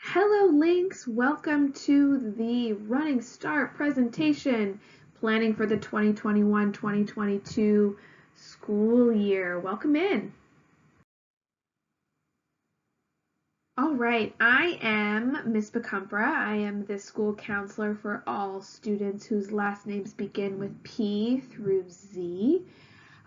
Hello Links, welcome to the Running Start presentation, planning for the 2021-2022 school year. Welcome in. All right, I am Miss Becumpra. I am the school counselor for all students whose last names begin with P through Z.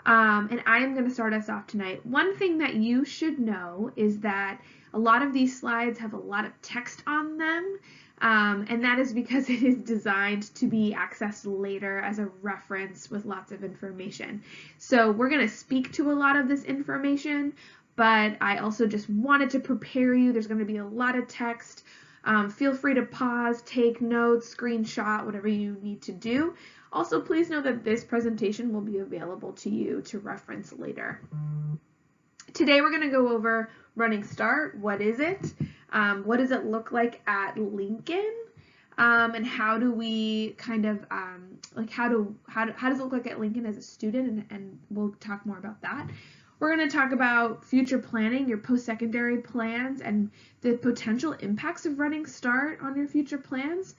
And I am going to start us off tonight. One thing that you should know is that a lot of these slides have a lot of text on them, and that is because it is designed to be accessed later as a reference with lots of information. So we're going to speak to a lot of this information, but I also just wanted to prepare you. There's going to be a lot of text. Feel free to pause, take notes, screenshot, whatever you need to do. Also, please know that this presentation will be available to you to reference later. Today we're going to go over Running Start. What is it? What does it look like at Lincoln? And how do we kind of how does it look like at Lincoln as a student? And we'll talk more about that. We're going to talk about future planning, your post-secondary plans, and the potential impacts of Running Start on your future plans.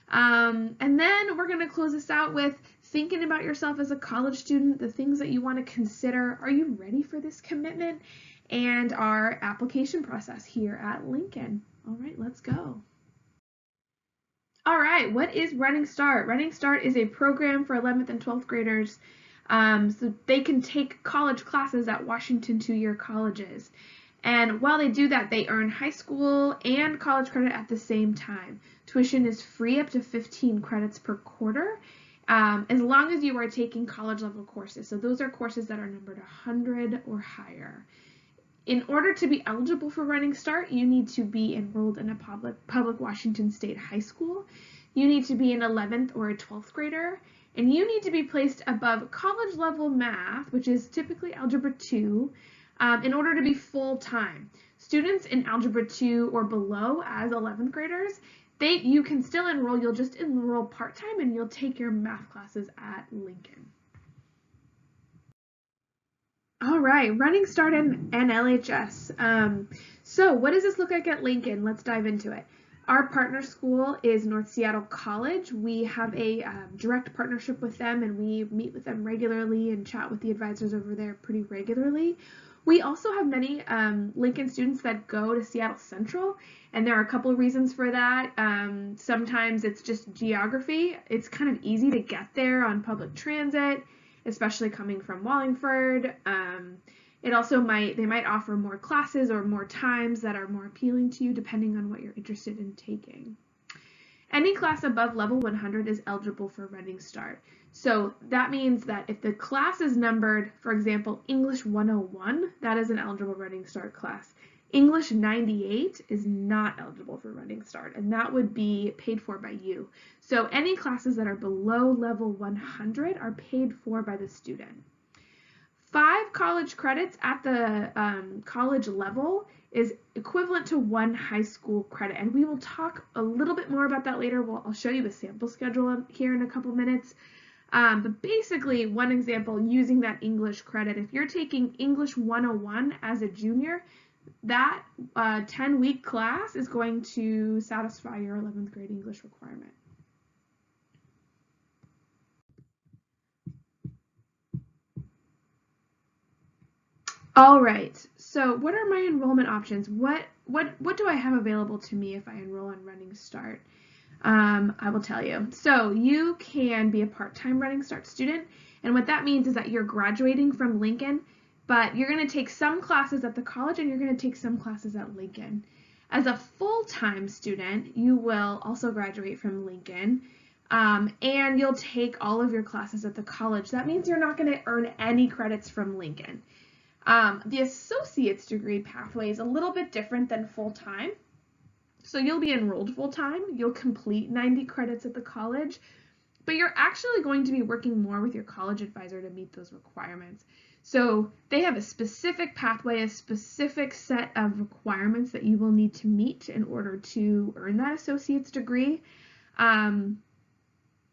And then we're going to close this out with thinking about yourself as a college student, the things that you want to consider. Are you ready for this commitment? And our application process here at Lincoln. All right, let's go. All right, what is Running Start? Running Start is a program for 11th and 12th graders so they can take college classes at Washington two-year colleges. And while they do that, they earn high school and college credit at the same time. Tuition is free up to 15 credits per quarter, as long as you are taking college level courses. So those are courses that are numbered 100 or higher. In order to be eligible for Running Start, you need to be enrolled in a public Washington State high school. You need to be an 11th or a 12th grader, and you need to be placed above college level math, which is typically Algebra 2, in order to be full-time. Students in Algebra 2 or below as 11th graders, you can still enroll. You'll just enroll part-time and you'll take your math classes at Lincoln. All right, Running Start and LHS. So what does this look like at Lincoln? Let's dive into it. Our partner school is North Seattle College. We have a direct partnership with them, and we meet with them regularly and chat with the advisors over there pretty regularly. We also have many Lincoln students that go to Seattle Central, and there are a couple of reasons for that. Sometimes it's just geography. It's kind of easy to get there on public transit, especially coming from Wallingford. It also they might offer more classes or more times that are more appealing to you depending on what you're interested in taking. Any class above level 100 is eligible for Running Start. So that means that if the class is numbered, for example, English 101, that is an eligible Running Start class. English 98 is not eligible for Running Start, and that would be paid for by you. So any classes that are below level 100 are paid for by the student. 5 college credits at the college level is equivalent to 1 high school credit, and we will talk a little bit more about that later. I'll show you a sample schedule here in a couple minutes. But basically, one example using that English credit, if you're taking English 101 as a junior, that 10-week class is going to satisfy your 11th grade English requirement. All right, so what are my enrollment options? What do I have available to me if I enroll on Running Start? I will tell you. So you can be a part-time Running Start student, and what that means is that you're graduating from Lincoln, but you're going to take some classes at the college and you're going to take some classes at Lincoln. As a full-time student, you will also graduate from Lincoln, and you'll take all of your classes at the college. That means you're not going to earn any credits from Lincoln. The associate's degree pathway is a little bit different than full-time. So you'll be enrolled full-time, you'll complete 90 credits at the college, but you're actually going to be working more with your college advisor to meet those requirements. So they have a specific pathway, a specific set of requirements that you will need to meet in order to earn that associate's degree. And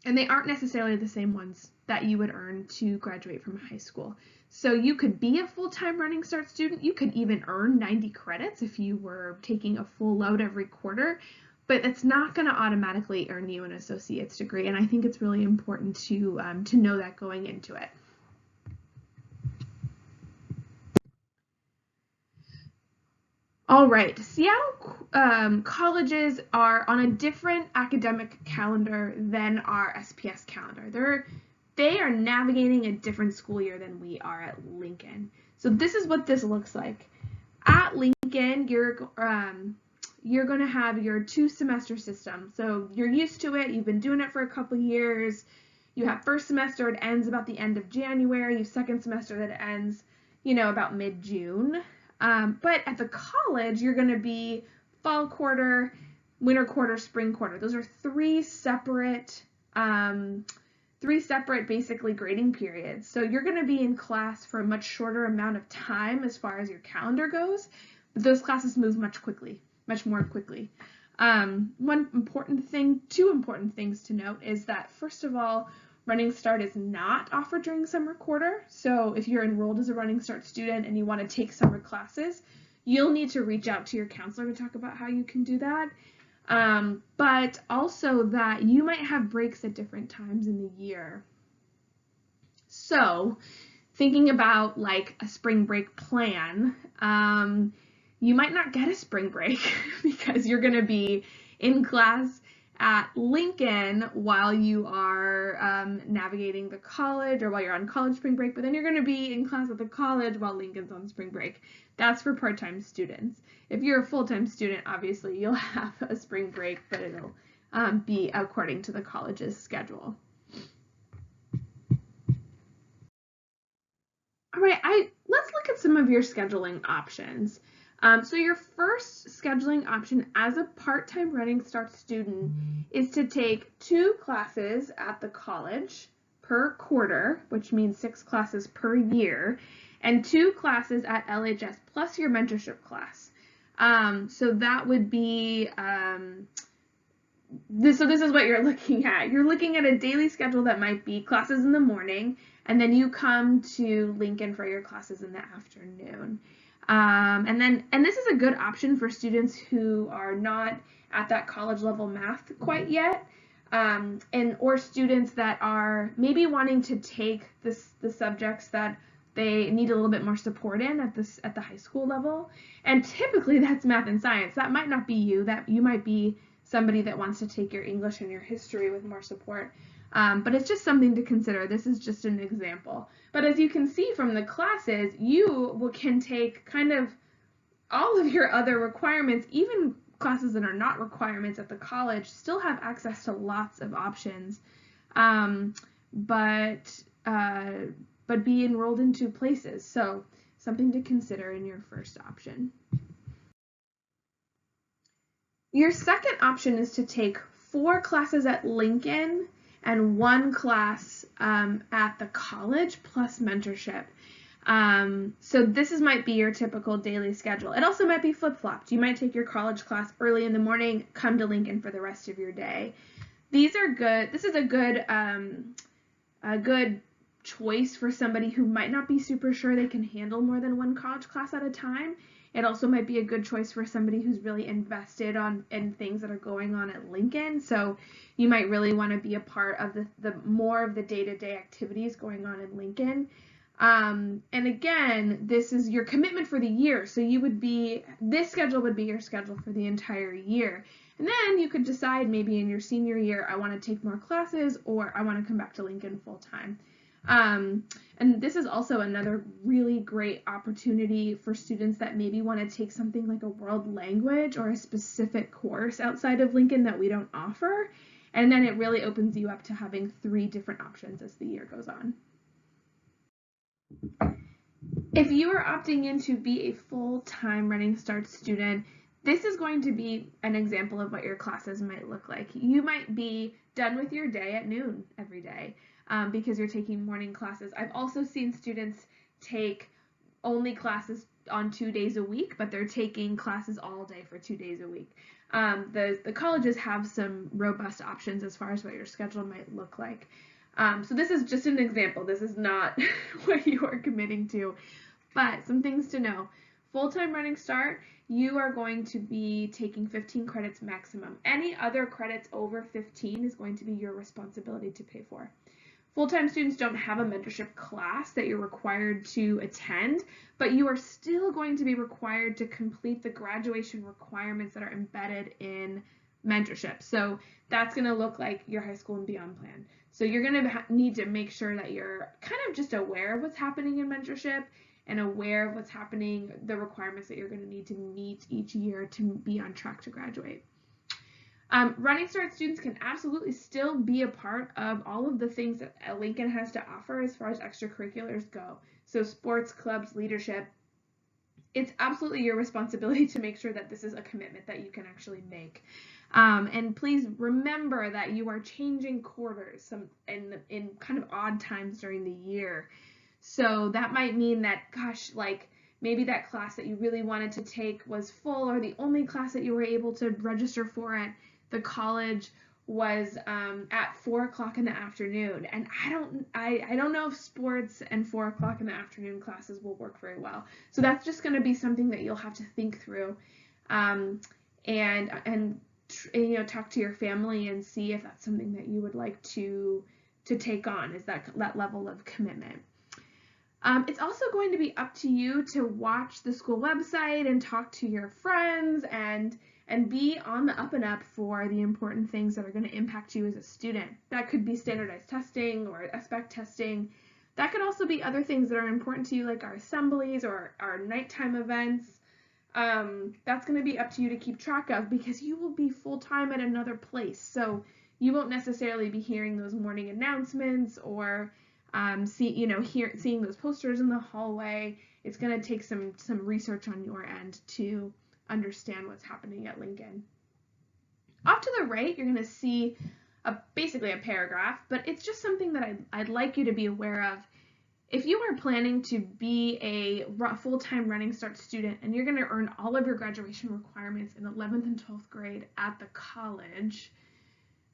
they aren't necessarily the same ones that you would earn to graduate from high school. So you could be a full-time Running Start student. You could even earn 90 credits if you were taking a full load every quarter, but it's not going to automatically earn you an associate's degree. And I think it's really important to know that going into it. All right, Seattle colleges are on a different academic calendar than our SPS calendar. They are navigating a different school year than we are at Lincoln. So this is what this looks like. At Lincoln, you're going to have your 2-semester system. So you're used to it. You've been doing it for a couple years. You have first semester, it ends about the end of January. You have second semester that ends, about mid-June. But at the college, you're going to be fall quarter, winter quarter, spring quarter. Those are three separate basically grading periods. So you're going to be in class for a much shorter amount of time as far as your calendar goes, but those classes move much more quickly. Two important things to note is that, first of all, Running Start is not offered during summer quarter. So if you're enrolled as a Running Start student and you want to take summer classes, you'll need to reach out to your counselor to talk about how you can do that. But also that you might have breaks at different times in the year. So thinking about like a spring break plan, you might not get a spring break because you're going to be in class at Lincoln while you are navigating the college, or while you're on college spring break, but then you're going to be in class at the college while Lincoln's on spring break. That's for part-time students. If you're a full-time student, obviously you'll have a spring break, but it'll be according to the college's schedule. All right, let's look at some of your scheduling options. So your first scheduling option as a part-time Running Start student is to take 2 classes at the college per quarter, which means 6 classes per year, and 2 classes at LHS plus your mentorship class. So that would be, this is what you're looking at. You're looking at a daily schedule that might be classes in the morning, and then you come to Lincoln for your classes in the afternoon. And this is a good option for students who are not at that college level math quite yet, or students that are maybe wanting to take the subjects that they need a little bit more support in at the high school level. And typically that's math and science. That might not be you. That you might be somebody that wants to take your English and your history with more support. But it's just something to consider. This is just an example. But as you can see from the classes, you can take kind of all of your other requirements, even classes that are not requirements at the college, still have access to lots of options, but be enrolled in 2 places. So something to consider in your first option. Your second option is to take 4 classes at Lincoln and 1 class at the college plus mentorship. So this might be your typical daily schedule. It also might be flip-flopped. You might take your college class early in the morning, come to Lincoln for the rest of your day. These are good. This is a good choice for somebody who might not be super sure they can handle more than 1 college class at a time. It also might be a good choice for somebody who's really invested in things that are going on at Lincoln. So you might really want to be a part of the more of the day-to-day activities going on in Lincoln. And again, this is your commitment for the year. So this schedule would be your schedule for the entire year. And then you could decide maybe in your senior year, I want to take more classes, or I want to come back to Lincoln full time. And this is also another really great opportunity for students that maybe want to take something like a world language or a specific course outside of Lincoln that we don't offer. And then it really opens you up to having 3 different options as the year goes on. If you are opting in to be a full-time Running Start student, this is going to be an example of what your classes might look like. You might be done with your day at noon every day. Because you're taking morning classes. I've also seen students take only classes on 2 days a week, but they're taking classes all day for 2 days a week. The colleges have some robust options as far as what your schedule might look like. So this is just an example. This is not what you are committing to, but some things to know. Full-time Running Start, you are going to be taking 15 credits maximum. Any other credits over 15 is going to be your responsibility to pay for. Full-time students don't have a mentorship class that you're required to attend, but you are still going to be required to complete the graduation requirements that are embedded in mentorship. So that's going to look like your high school and beyond plan. So you're going to need to make sure that you're kind of just aware of what's happening in mentorship and aware of what's happening, the requirements that you're going to need to meet each year to be on track to graduate. Running Start students can absolutely still be a part of all of the things that Lincoln has to offer as far as extracurriculars go. So sports, clubs, leadership. It's absolutely your responsibility to make sure that this is a commitment that you can actually make. And please remember that you are changing quarters in kind of odd times during the year. So that might mean that, gosh, like maybe that class that you really wanted to take was full, or the only class that you were able to register for at the college was at 4 o'clock in the afternoon, and I don't know if sports and 4 o'clock in the afternoon classes will work very well. So that's just going to be something that you'll have to think through, and you know, talk to your family and see if that's something that you would like to take on, is that level of commitment. It's also going to be up to you to watch the school website and talk to your friends and be on the up and up for the important things that are going to impact you as a student. That could be standardized testing or SPEC testing. That could also be other things that are important to you, like our assemblies or our nighttime events. That's going to be up to you to keep track of, because you will be full-time at another place. So you won't necessarily be hearing those morning announcements or seeing those posters in the hallway. It's going to take some research on your end to understand what's happening at Lincoln. Off to the right, you're going to see basically a paragraph, but it's just something that I'd like you to be aware of. If you are planning to be a full-time Running Start student and you're going to earn all of your graduation requirements in 11th and 12th grade at the college,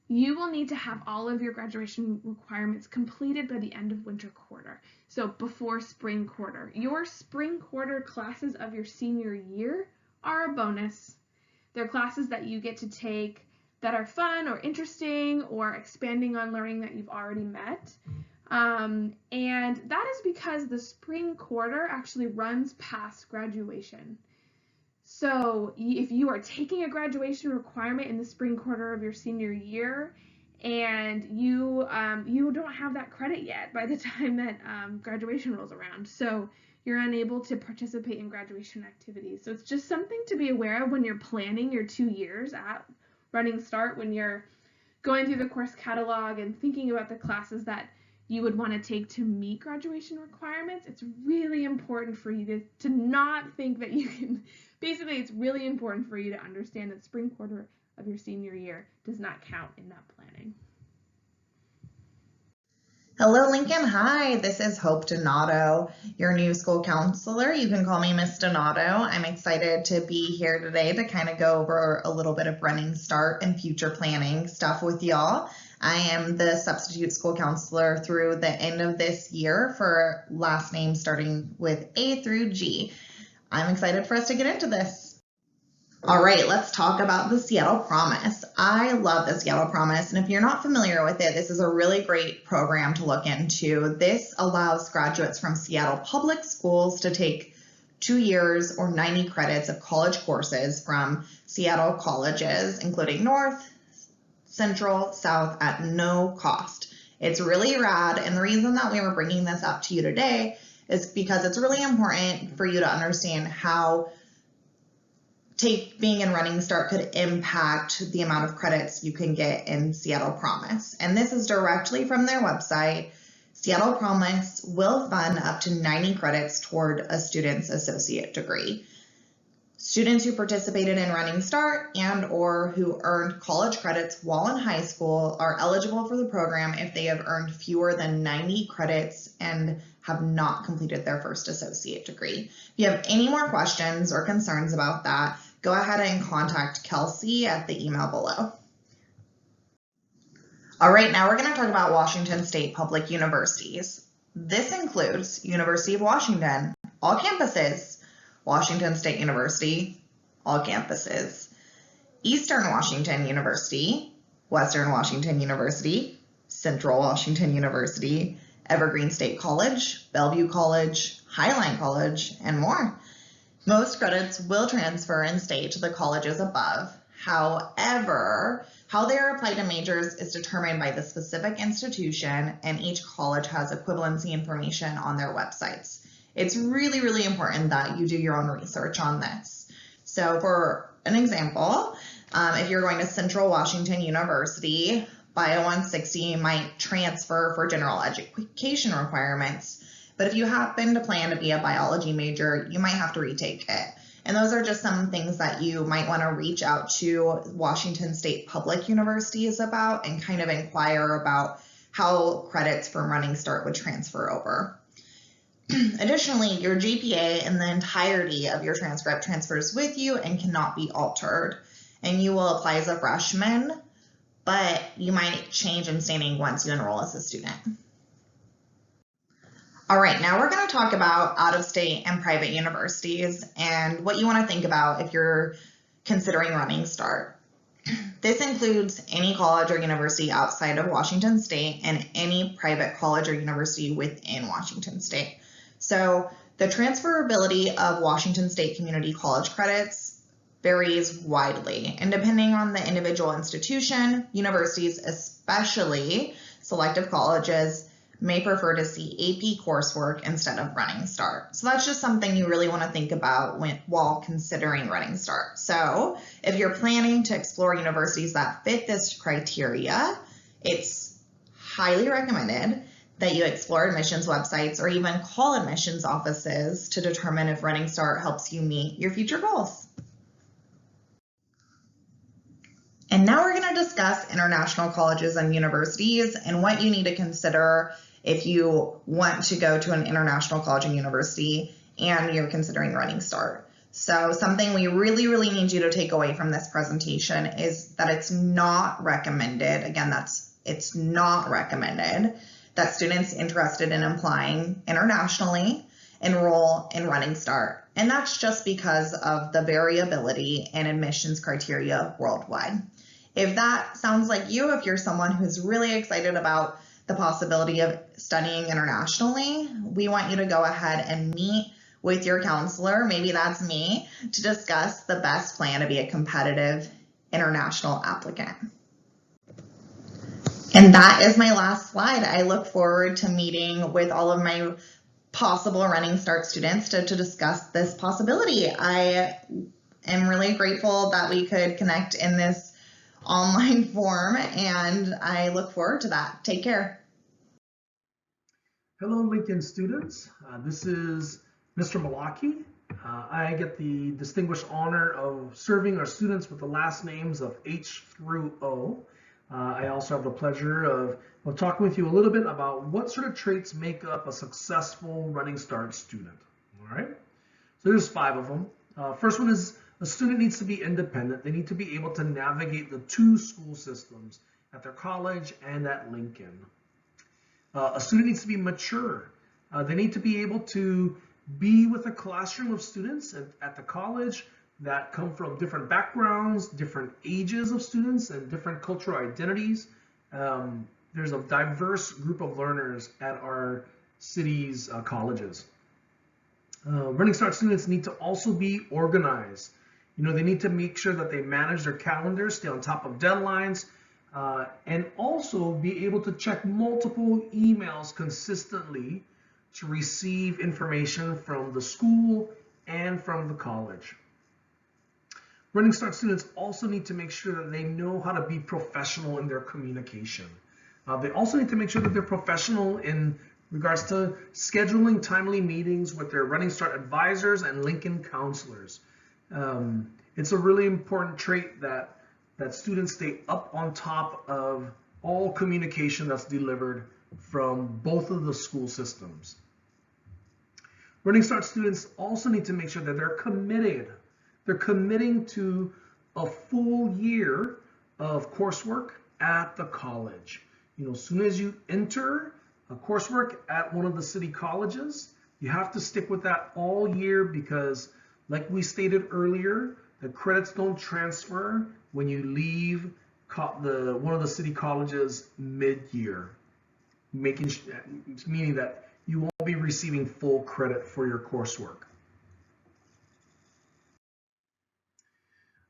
you will need to have all of your graduation requirements completed by the end of winter quarter, so before spring quarter. Your spring quarter classes of your senior year are a bonus. They're classes that you get to take that are fun or interesting or expanding on learning that you've already met. And that is because the spring quarter actually runs past graduation. So if you are taking a graduation requirement in the spring quarter of your senior year and you don't have that credit yet by the time that graduation rolls around, so you're unable to participate in graduation activities. So it's just something to be aware of when you're planning your 2 years at Running Start, when you're going through the course catalog and thinking about the classes that you would want to take to meet graduation requirements. It's really important for you to not think that you can, basically it's really important for you to understand that spring quarter of your senior year does not count in that planning. Hello, Lincoln. Hi, this is Hope Donato, your new school counselor. You can call me Miss Donato. I'm excited to be here today to kind of go over a little bit of Running Start and future planning stuff with y'all. I am the substitute school counselor through the end of this year for last names starting with A through G. I'm excited for us to get into this. All right, let's talk about the Seattle Promise. I love the Seattle Promise, and if you're not familiar with it, this is a really great program to look into. This allows graduates from Seattle public schools to take 2 years or 90 credits of college courses from Seattle colleges, including North, Central, South, at no cost. It's really rad, and the reason that we were bringing this up to you today is because it's really important for you to understand how being in Running Start could impact the amount of credits you can get in Seattle Promise. And this is directly from their website. Seattle Promise will fund up to 90 credits toward a student's associate degree. Students who participated in Running Start and or who earned college credits while in high school are eligible for the program if they have earned fewer than 90 credits and have not completed their first associate degree. If you have any more questions or concerns about that, go ahead and contact Kelsey at the email below. All right, now we're going to talk about Washington State public universities. This includes University of Washington, all campuses, Washington State University, all campuses, Eastern Washington University, Western Washington University, Central Washington University, Evergreen State College, Bellevue College, Highline College, and more. Most credits will transfer and stay to the colleges above. However, how they are applied to majors is determined by the specific institution, and each college has equivalency information on their websites. It's really, really important that you do your own research on this. So for an example, if you're going to Central Washington University, Bio 160 might transfer for general education requirements. But if you happen to plan to be a biology major, you might have to retake it. And those are just some things that you might want to reach out to Washington State public universities about and kind of inquire about how credits from Running Start would transfer over. Additionally, your GPA and the entirety of your transcript transfers with you and cannot be altered. And you will apply as a freshman, but you might change in standing once you enroll as a student. All right, now we're going to talk about out-of-state and private universities and what you want to think about if you're considering Running Start. This includes any college or university outside of Washington State and any private college or university within Washington State. So the transferability of Washington State community college credits varies widely, and depending on the individual institution, universities, especially selective colleges, may prefer to see AP coursework instead of Running Start. So that's just something you really want to think about while considering Running Start. So if you're planning to explore universities that fit this criteria, it's highly recommended that you explore admissions websites or even call admissions offices to determine if Running Start helps you meet your future goals. And now we're going to discuss international colleges and universities and what you need to consider if you want to go to an international college and university and you're considering Running Start. So something we really, really need you to take away from this presentation is that it's not recommended, again, it's not recommended that students interested in applying internationally enroll in Running Start. And that's just because of the variability in admissions criteria worldwide. If that sounds like you, if you're someone who's really excited about the possibility of studying internationally, we want you to go ahead and meet with your counselor, maybe that's me, to discuss the best plan to be a competitive international applicant. And that is my last slide. I look forward to meeting with all of my possible Running Start students to discuss this possibility. I am really grateful that we could connect in this online form, and I look forward to that. Take care. Hello, Lincoln students. This is Mr. Malaki. I get the distinguished honor of serving our students with the last names of H through O. I also have the pleasure of talking with you a little bit about what sort of traits make up a successful Running Start student. All right, so there's 5 of them. First one is a student needs to be independent. They need to be able to navigate the 2 school systems at their college and at Lincoln. A student needs to be mature. They need to be able to be with a classroom of students at the college that come from different backgrounds, different ages of students, and different cultural identities. There's a diverse group of learners at our city's colleges. Running Start students need to also be organized. You know, they need to make sure that they manage their calendars, stay on top of deadlines, and also be able to check multiple emails consistently to receive information from the school and from the college. Running Start students also need to make sure that they know how to be professional in their communication. They also need to make sure that they're professional in regards to scheduling timely meetings with their Running Start advisors and Lincoln counselors. It's a really important trait that students stay up on top of all communication that's delivered from both of the school systems. Running Start students also need to make sure that they're committed. They're committing to a full year of coursework at the college. as soon as you enter a coursework at one of the city colleges, you have to stick with that all year because, like we stated earlier, the credits don't transfer when you leave one of the city colleges mid-year, meaning that you won't be receiving full credit for your coursework.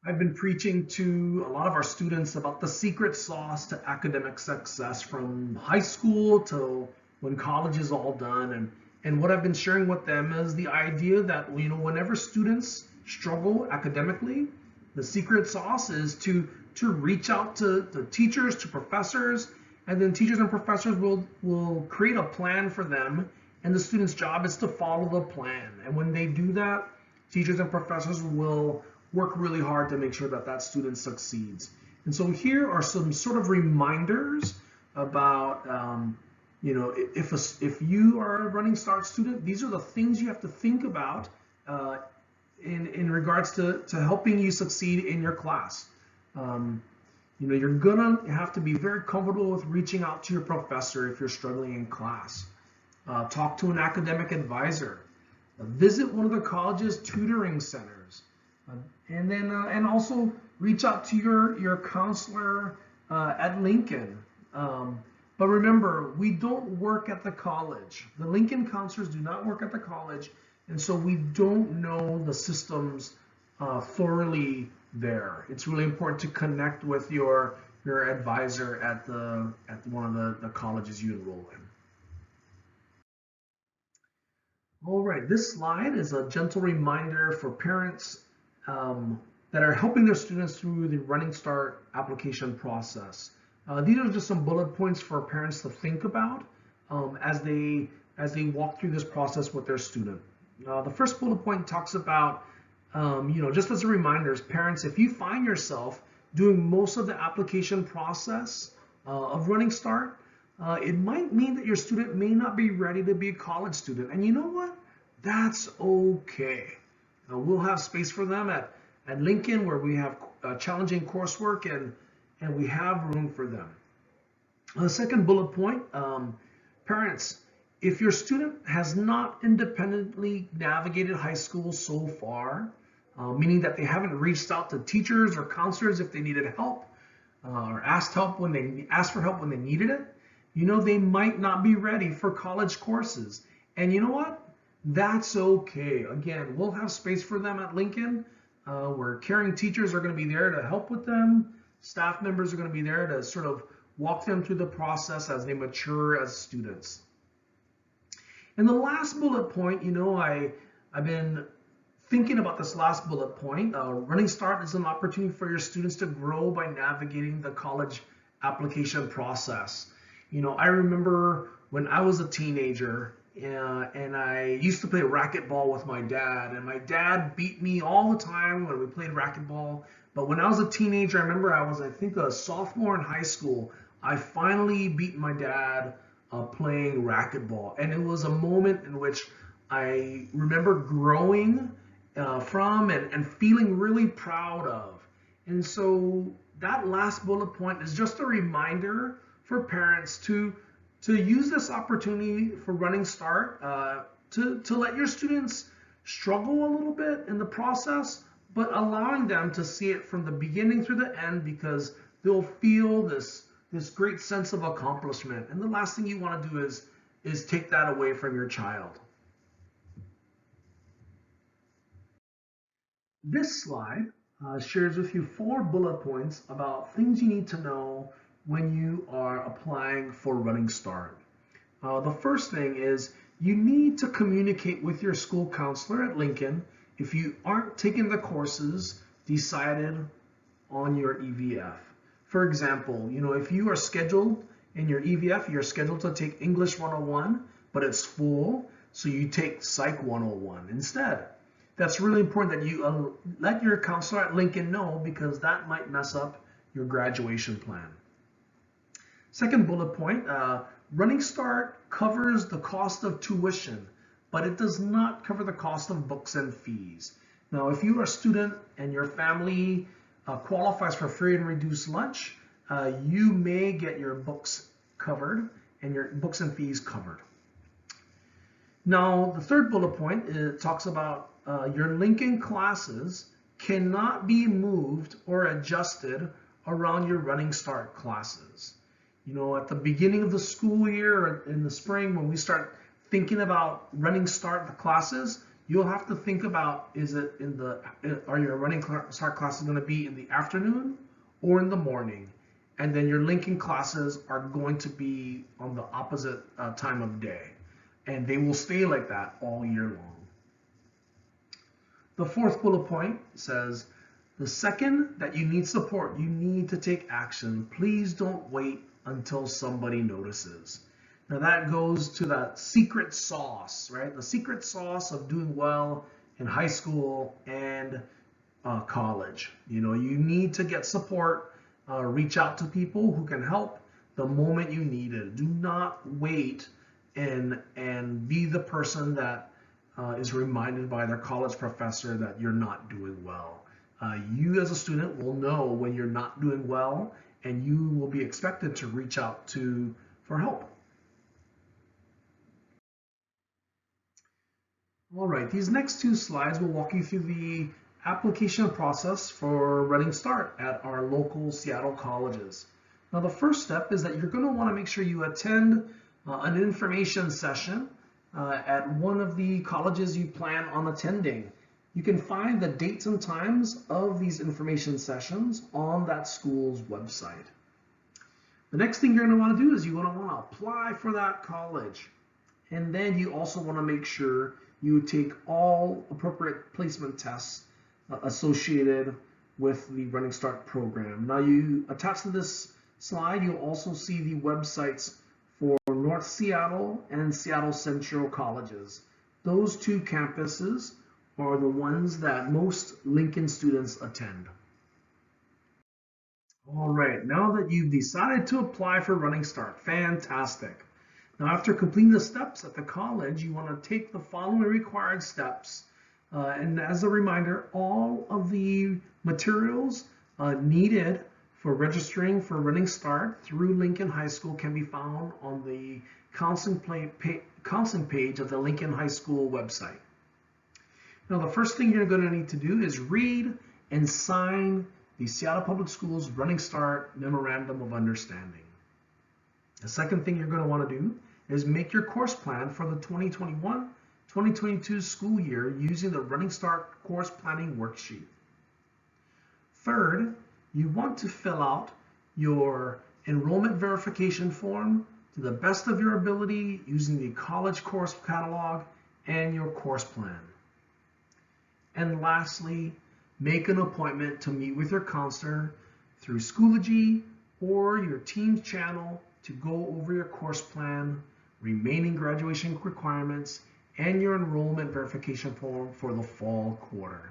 I've been preaching to a lot of our students about the secret sauce to academic success from high school to when college is all done. And what I've been sharing with them is the idea that, whenever students struggle academically, the secret sauce is to reach out to teachers, to professors, and then teachers and professors will create a plan for them, and the student's job is to follow the plan. And when they do that, teachers and professors will work really hard to make sure that that student succeeds. And so here are some sort of reminders about, if you are a Running Start student, these are the things you have to think about in regards to helping you succeed in your class. You're gonna have to be very comfortable with reaching out to your professor if you're struggling in class. Talk to an academic advisor. Visit one of the college's tutoring centers. And also reach out to your counselor at Lincoln. But remember, we don't work at the college. The Lincoln counselors do not work at the college, and so we don't know the systems thoroughly there. It's really important to connect with your advisor at one of the colleges you enroll in. All right, this slide is a gentle reminder for parents that are helping their students through the Running Start application process. These are just some bullet points for parents to think about as they walk through this process with their student. The first bullet point talks about, just as a reminder, as parents, if you find yourself doing most of the application process of Running Start, it might mean that your student may not be ready to be a college student. And you know what? That's okay. We'll have space for them at Lincoln, where we have challenging coursework and we have room for them. The second bullet point, parents, if your student has not independently navigated high school so far, meaning that they haven't reached out to teachers or counselors if they needed help, or asked for help when they needed it, they might not be ready for college courses. And you know what? That's okay. Again, we'll have space for them at Lincoln, where caring teachers are going to be there to help with them. Staff members are going to be there to sort of walk them through the process as they mature as students. And the last bullet point, I've been thinking about this last bullet point. Running Start is an opportunity for your students to grow by navigating the college application process. I remember when I was a teenager, and I used to play racquetball with my dad, and my dad beat me all the time when we played racquetball. But when I was a teenager, I remember I think a sophomore in high school, I finally beat my dad playing racquetball. And it was a moment in which I remember growing from and feeling really proud of. And so that last bullet point is just a reminder for parents to use this opportunity for Running Start to let your students struggle a little bit in the process, but allowing them to see it from the beginning through the end, because they'll feel this great sense of accomplishment. And the last thing you want to do is take that away from your child. This slide shares with you 4 bullet points about things you need to know when you are applying for Running Start. The first thing is you need to communicate with your school counselor at Lincoln if you aren't taking the courses decided on your EVF. For example, if you are scheduled in your EVF, you're scheduled to take English 101, but it's full, so you take Psych 101 instead. That's really important that you let your counselor at Lincoln know, because that might mess up your graduation plan. Second bullet point, Running Start covers the cost of tuition, but it does not cover the cost of books and fees. Now, if you are a student and your family qualifies for free and reduced lunch, you may get your books covered and your books and fees covered. Now, the third bullet point, it talks about your Lincoln classes cannot be moved or adjusted around your Running Start classes. You know, at the beginning of the school year or in the spring, when we start thinking about Running Start the classes, you'll have to think about, are your Running Start classes going to be in the afternoon or in the morning? And then your Lincoln classes are going to be on the opposite time of day. And they will stay like that all year long. The fourth bullet point says, the second that you need support, you need to take action. Please don't wait until somebody notices. Now that goes to that secret sauce, right? The secret sauce of doing well in high school and college. You know, you need to get support, reach out to people who can help the moment you need it. Do not wait and be the person that is reminded by their college professor that you're not doing well. You as a student will know when you're not doing well, and you will be expected to reach out for help. All right, these next two slides will walk you through the application process for Running Start at our local Seattle colleges. Now, the first step is that you're going to want to make sure you attend an information session at one of the colleges you plan on attending. You can find the dates and times of these information sessions on that school's website. The next thing you're going to want to do is you're going to want to apply for that college. And then you also want to make sure you take all appropriate placement tests associated with the Running Start program. Now, you attached to this slide, you'll also see the websites for North Seattle and Seattle Central colleges. Those two campuses are the ones that most Lincoln students attend. All right, now that you've decided to apply for Running Start, fantastic. Now, after completing the steps at the college, you want to take the following required steps. And as a reminder, all of the materials needed for registering for Running Start through Lincoln High School can be found on the counseling page of the Lincoln High School website. Now, the first thing you're going to need to do is read and sign the Seattle Public Schools Running Start Memorandum of Understanding. The second thing you're going to want to do is make your course plan for the 2021-2022 school year using the Running Start course planning worksheet. Third, you want to fill out your enrollment verification form to the best of your ability using the college course catalog and your course plan. And lastly, make an appointment to meet with your counselor through Schoology or your team's channel to go over your course plan, remaining graduation requirements, and your enrollment verification form for the fall quarter.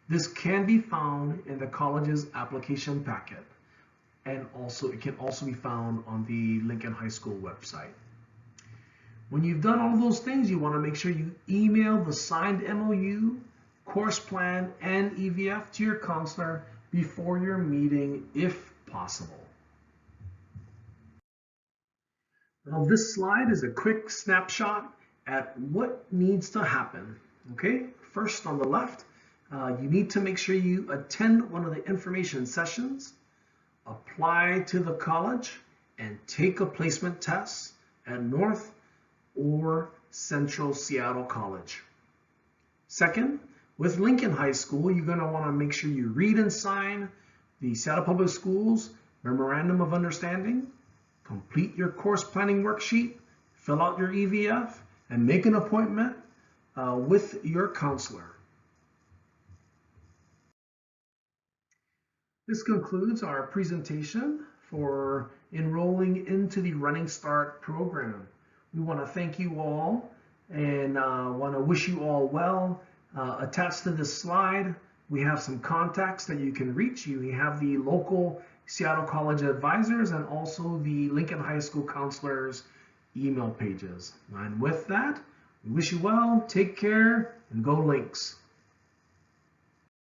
This can be found in the college's application packet, and it can also be found on the Lincoln High School website. When you've done all of those things, you want to make sure you email the signed MOU, course plan, and EVF to your counselor before your meeting if possible. Now, this slide is a quick snapshot at what needs to happen. Okay, first on the left, you need to make sure you attend one of the information sessions, apply to the college, and take a placement test at North or Central Seattle College. Second, with Lincoln High School, you're going to want to make sure you read and sign the Seattle Public Schools Memorandum of Understanding, complete your course planning worksheet, fill out your EVF, and make an appointment with your counselor. This concludes our presentation for enrolling into the Running Start program. We want to thank you all and want to wish you all well. Attached to this slide, we have some contacts that you can reach. You have the local Seattle College advisors and also the Lincoln High School counselors' email pages. And with that, we wish you well, take care, and go Lynx.